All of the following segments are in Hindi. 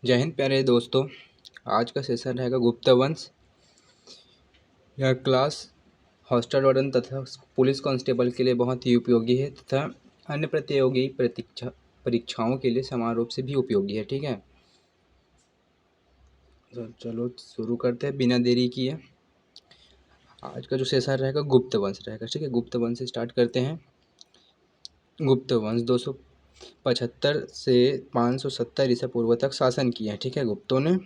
जय हिंद प्यारे दोस्तों। आज का सेशन रहेगा गुप्त वंश। यह क्लास हॉस्टल वार्डन तथा पुलिस कांस्टेबल के लिए बहुत ही उपयोगी है तथा अन्य प्रतियोगी परीक्षाओं के लिए समान रूप से भी उपयोगी है। ठीक है, तो चलो शुरू करते हैं बिना देरी किए। आज का जो सेशन रहेगा गुप्त वंश रहेगा। ठीक है, गुप्त वंश से स्टार्ट करते हैं। गुप्त वंश 275 से 570 ईसा पूर्व तक शासन किया है। ठीक है, गुप्तों ने।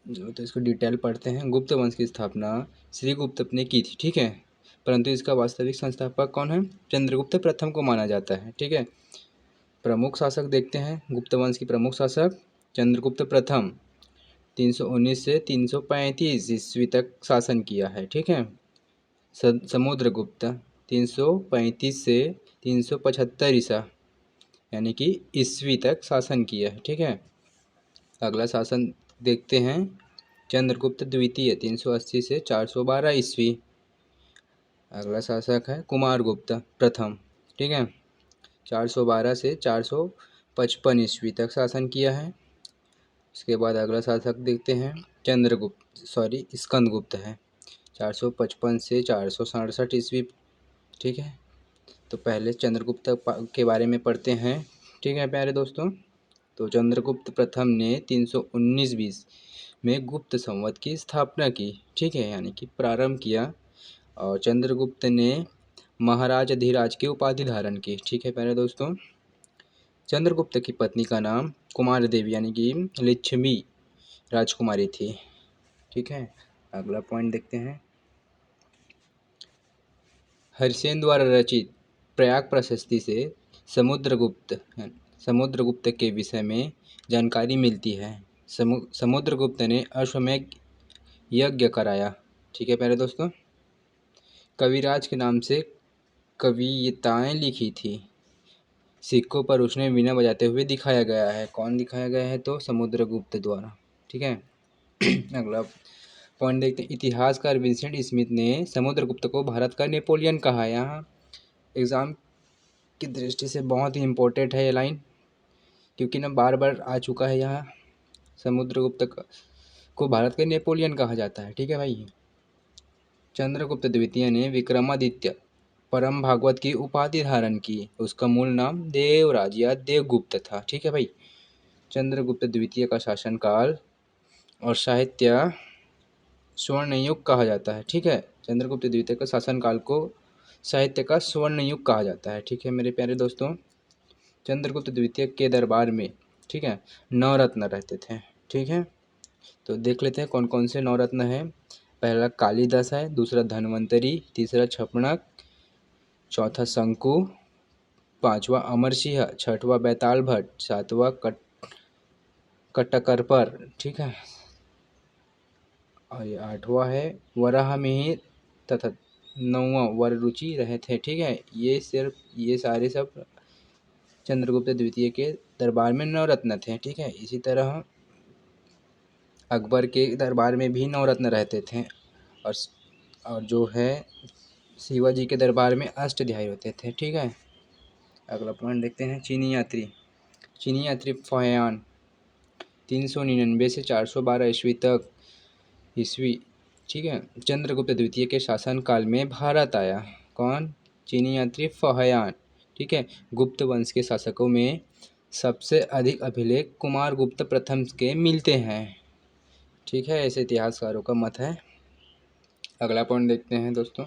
तो इसको डिटेल पढ़ते हैं। गुप्त वंश की स्थापना श्री गुप्त ने की थी। ठीक है, परंतु इसका वास्तविक संस्थापक कौन है? चंद्रगुप्त प्रथम को माना जाता है। ठीक है, प्रमुख शासक देखते हैं। गुप्त वंश की प्रमुख शासक चंद्रगुप्त प्रथम 319 से 335 ईस्वी तक शासन किया है। ठीक है, समुद्रगुप्त 335 से 375 ईसा यानी कि ईस्वी तक शासन किया है। ठीक है, अगला शासन देखते हैं। चंद्रगुप्त द्वितीय 380 से 412 ईस्वी। अगला शासक है कुमारगुप्त प्रथम। ठीक है, 412 से 455 ईस्वी तक शासन किया है। उसके बाद अगला शासक देखते हैं स्कंदगुप्त है 455 से 467 ईस्वी। ठीक है, तो पहले चंद्रगुप्त के बारे में पढ़ते हैं। ठीक है प्यारे दोस्तों, तो चंद्रगुप्त प्रथम ने 319 में गुप्त संवत की स्थापना की। ठीक है, यानी कि प्रारंभ किया। और चंद्रगुप्त ने महाराज अधिराज की उपाधि धारण की। ठीक है प्यारे दोस्तों, चंद्रगुप्त की पत्नी का नाम कुमार देवी यानी कि लिच्छवी राजकुमारी थी। ठीक है, अगला पॉइंट देखते हैं। हरिसेन द्वारा रचित प्रयाग प्रशस्ति से समुद्रगुप्त के विषय में जानकारी मिलती है। समुद्रगुप्त ने अश्वमेध यज्ञ कराया। ठीक है प्यारे दोस्तों, कविराज के नाम से कविताएं लिखी थी। सिक्कों पर उसने वीणा बजाते हुए दिखाया गया है। कौन दिखाया गया है? तो समुद्रगुप्त द्वारा। ठीक है, अगला पॉइंट देखते हैं। इतिहासकार विंसेंट स्मिथ ने समुद्रगुप्त को भारत का नेपोलियन कहा। यहाँ एग्जाम की दृष्टि से बहुत ही इम्पोर्टेंट है ये लाइन, क्योंकि ना बार बार आ चुका है। यहाँ समुद्रगुप्त को भारत का नेपोलियन कहा जाता है। ठीक है भाई। चंद्रगुप्त द्वितीय ने विक्रमादित्य परम भागवत की उपाधि धारण की। उसका मूल नाम देवराज या देवगुप्त था। ठीक है भाई। चंद्रगुप्त द्वितीय का शासनकाल और साहित्य स्वर्ण युग कहा जाता है। ठीक है, चंद्रगुप्त द्वितीय का शासनकाल को साहित्य का स्वर्ण युग कहा जाता है। ठीक है मेरे प्यारे दोस्तों, चंद्रगुप्त द्वितीय के दरबार में, ठीक है, 9 रत्न रहते थे। ठीक है, तो देख लेते हैं कौन कौन से 9 रत्न हैं। पहला कालिदास है, दूसरा धन्वंतरी, तीसरा छपणक, चौथा शंकु, पांचवा अमरसिंह, छठवा बैताल भट्ट, सातवां कटकरपर। ठीक है, और ये 8वां है वराहमिहिर तथा 9वां वररुचि रहे थे। ठीक है, ये सारे सब चंद्रगुप्त द्वितीय के दरबार में 9 रत्न थे। ठीक है, इसी तरह अकबर के दरबार में भी 9 रत्न रहते थे। और जो है शिवाजी के दरबार में अष्टध्यायी होते थे। ठीक है, अगला पॉइंट देखते हैं। चीनी यात्री फाहियान 399 से 412 ईस्वी। ठीक है, चंद्रगुप्त द्वितीय के शासनकाल में भारत आया। कौन? चीनी यात्री फाहियान। ठीक है, गुप्त वंश के शासकों में सबसे अधिक अभिलेख कुमारगुप्त प्रथम के मिलते हैं। ठीक है, ऐसे इतिहासकारों का मत है। अगला पॉइंट देखते हैं दोस्तों।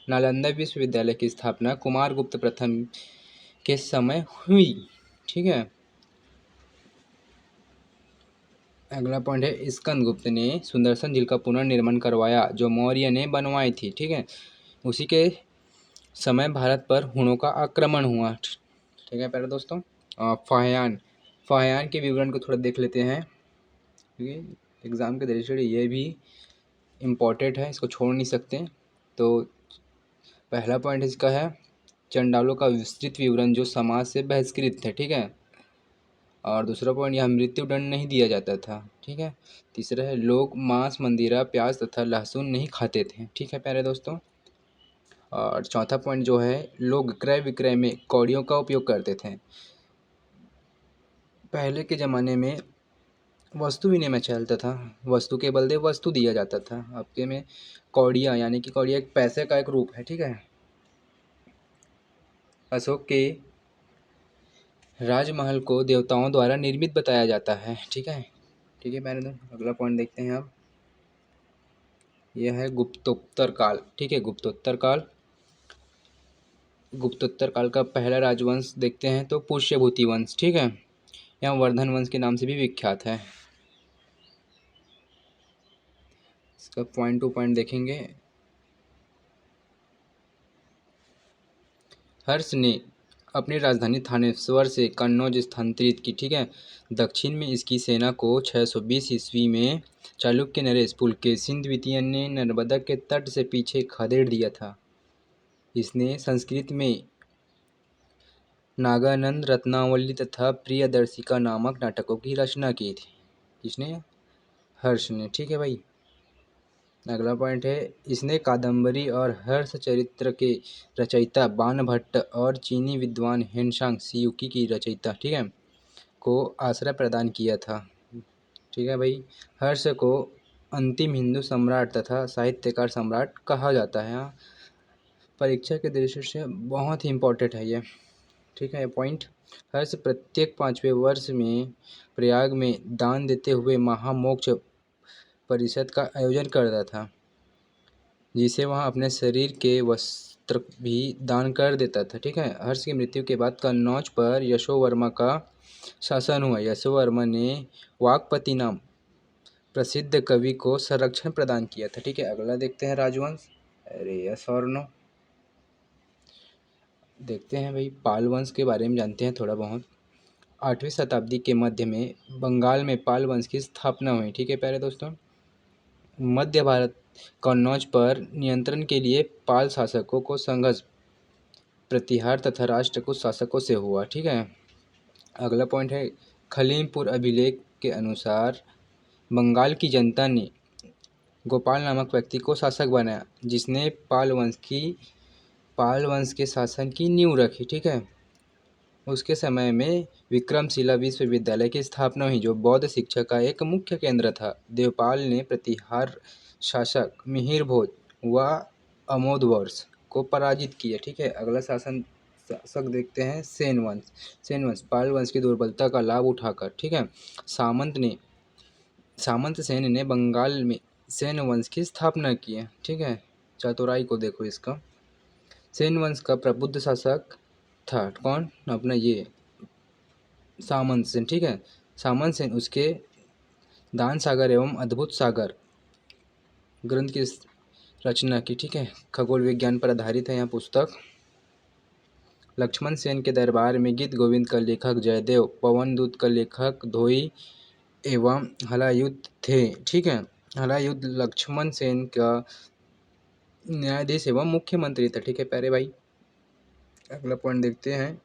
नालंदा विश्वविद्यालय की स्थापना कुमारगुप्त प्रथम के समय हुई। ठीक है, अगला पॉइंट है स्कंदगुप्त ने सुदर्शन झील का पुनर्निर्माण करवाया जो मौर्य ने बनवाई थी। ठीक है, उसी के समय भारत पर हुणों का आक्रमण हुआ। ठीक है प्यारे दोस्तों, फाहियान के विवरण को थोड़ा देख लेते हैं, क्योंकि एग्ज़ाम के दृष्टि से ये भी इम्पोर्टेंट है, इसको छोड़ नहीं सकते। तो पहला पॉइंट इसका है चंडालों का विस्तृत विवरण जो समाज से बहिष्कृत थे। ठीक है, और दूसरा पॉइंट यहाँ मृत्यु दंड नहीं दिया जाता था। ठीक है, तीसरा है लोग मांस, मंदिरा, प्याज तथा लहसुन नहीं खाते थे। ठीक है प्यारे दोस्तों, और चौथा पॉइंट जो है लोग क्रय विक्रय में कौड़ियों का उपयोग करते थे। पहले के ज़माने में वस्तु विनिमय चलता था, वस्तु के बदले वस्तु दिया जाता था। आपके में कौड़िया, यानी कि कौड़िया एक पैसे का एक रूप है, ठीक है। अशोक के राजमहल को देवताओं द्वारा निर्मित बताया जाता है, ठीक है। ठीक है पहले तो अगला पॉइंट देखते हैं अब। यह है गुप्तोत्तर काल, ठीक है। गुप्तोत्तर काल, गुप्तोत्तर काल का पहला राजवंश देखते हैं तो पुष्यभूति वंश, ठीक है। यह वर्धन वंश के नाम से भी विख्यात है। इसका पॉइंट टू पॉइंट देखेंगे। हर्ष ने अपनी राजधानी थानेश्वर से कन्नौज स्थानांतरित की, ठीक है। दक्षिण में इसकी सेना को 620 ईस्वी में चालुक्य नरेश पुलकेशिन द्वितीय ने नर्मदा के तट से पीछे खदेड़ दिया था। इसने संस्कृत में नागानंद रत्नावली तथा प्रियदर्शिका नामक नाटकों की रचना की थी। किसने? हर्ष ने, ठीक है भाई। अगला पॉइंट है, इसने कादम्बरी और हर्ष चरित्र के रचयिता बाणभट्ट और चीनी विद्वान हेनसांग सियुकी की रचयिता, ठीक है, को आश्रय प्रदान किया था, ठीक है भाई। हर्ष को अंतिम हिंदू सम्राट तथा साहित्यकार सम्राट कहा जाता है। यहाँ परीक्षा के दृष्टि से बहुत ही इम्पोर्टेंट है ये, ठीक है पॉइंट। हर्ष प्रत्येक 5वें वर्ष में प्रयाग में दान देते हुए महामोक्ष परिषद का आयोजन करता था, जिसे वह अपने शरीर के वस्त्र भी दान कर देता था, ठीक है। हर्ष की मृत्यु के बाद कन्नौज पर यशोवर्मा का शासन हुआ। यशोवर्मा ने वाक्पति नाम प्रसिद्ध कवि को संरक्षण प्रदान किया था, ठीक है। अगला देखते हैं राजवंश। अरे यस और नो देखते हैं भाई। पाल वंश के बारे में जानते हैं थोड़ा बहुत। 8वीं शताब्दी के मध्य में बंगाल में पाल वंश की स्थापना हुई, ठीक है प्यारे दोस्तों। मध्य भारत कन्नौज पर नियंत्रण के लिए पाल शासकों को संघर्ष, प्रतिहार तथा राष्ट्रकूट शासकों से हुआ, ठीक है। अगला पॉइंट है, खलीमपुर अभिलेख के अनुसार बंगाल की जनता ने गोपाल नामक व्यक्ति को शासक बनाया, जिसने पाल वंश के शासन की नींव रखी, ठीक है। उसके समय में विक्रमशिला विश्वविद्यालय की स्थापना हुई, जो बौद्ध शिक्षा का एक मुख्य केंद्र था। देवपाल ने प्रतिहार शासक मिहिर भोज व अमोधवर्ष को पराजित किया, ठीक है। अगला शासक देखते हैं, सेन वंश। सेन वंश पाल वंश की दुर्बलता का लाभ उठाकर, ठीक है, सामंत सेन ने बंगाल में सेन वंश की स्थापना की है, ठीक है। चतुराई को देखो इसका। सेन वंश का प्रबुद्ध शासक था कौन? अपना ये सामंत सेन, ठीक है। सामंत सेन उसके दान सागर एवं अद्भुत सागर ग्रंथ की रचना की, ठीक है। खगोल विज्ञान पर आधारित है यह पुस्तक। लक्ष्मण सेन के दरबार में गीत गोविंद का लेखक जयदेव, पवन दूत का लेखक धोई एवं हलायुद्ध थे, ठीक है। हलायुद्ध लक्ष्मण सेन का न्यायाधीश एवं मुख्यमंत्री था, ठीक है प्यारे भाई। अगला पॉइंट देखते हैं।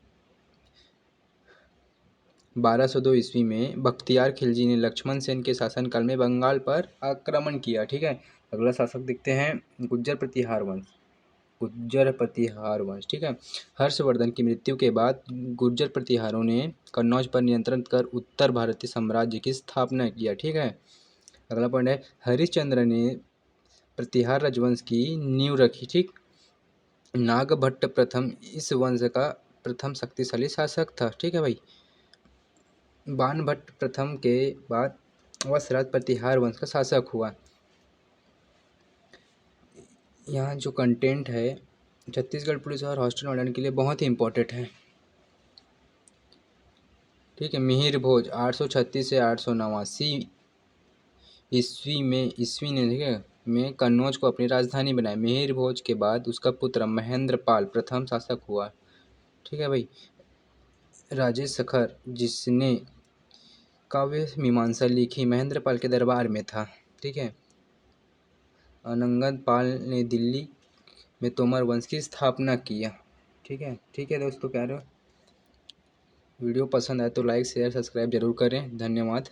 1202 ईस्वी में बख्तियार खिलजी ने लक्ष्मण सेन के शासनकाल में बंगाल पर आक्रमण किया, ठीक है। अगला शासक देखते हैं, गुर्जर प्रतिहार वंश। गुर्जर प्रतिहार वंश, ठीक है। हर्षवर्धन की मृत्यु के बाद गुर्जर प्रतिहारों ने कन्नौज पर नियंत्रण कर उत्तर भारतीय साम्राज्य की स्थापना किया, ठीक है। अगला पॉइंट है, हरिश्चंद्र ने प्रतिहार राजवंश की नींव रखी, ठीक। नागभट्ट प्रथम इस वंश का प्रथम शक्तिशाली शासक था, ठीक है भाई। बाणभट्ट प्रथम के बाद वत्सराज प्रतिहार वंश का शासक हुआ। यहाँ जो कंटेंट है छत्तीसगढ़ पुलिस और हॉस्टल वार्डन के लिए बहुत ही इम्पोर्टेंट है, ठीक है। मिहिर भोज 836 से 889 ईस्वी ने, ठीक है, में कन्नौज को अपनी राजधानी बनाया। मिहिर भोज के बाद उसका पुत्र महेंद्र पाल प्रथम शासक हुआ, ठीक है भाई। राजेश सखर, जिसने काव्य मीमांसा लिखी, महेंद्र पाल के दरबार में था, ठीक है। अनंगत पाल ने दिल्ली में तोमर वंश की स्थापना किया, ठीक है। ठीक है दोस्तों, प्यारे वीडियो पसंद आए तो लाइक शेयर सब्सक्राइब जरूर करें। धन्यवाद।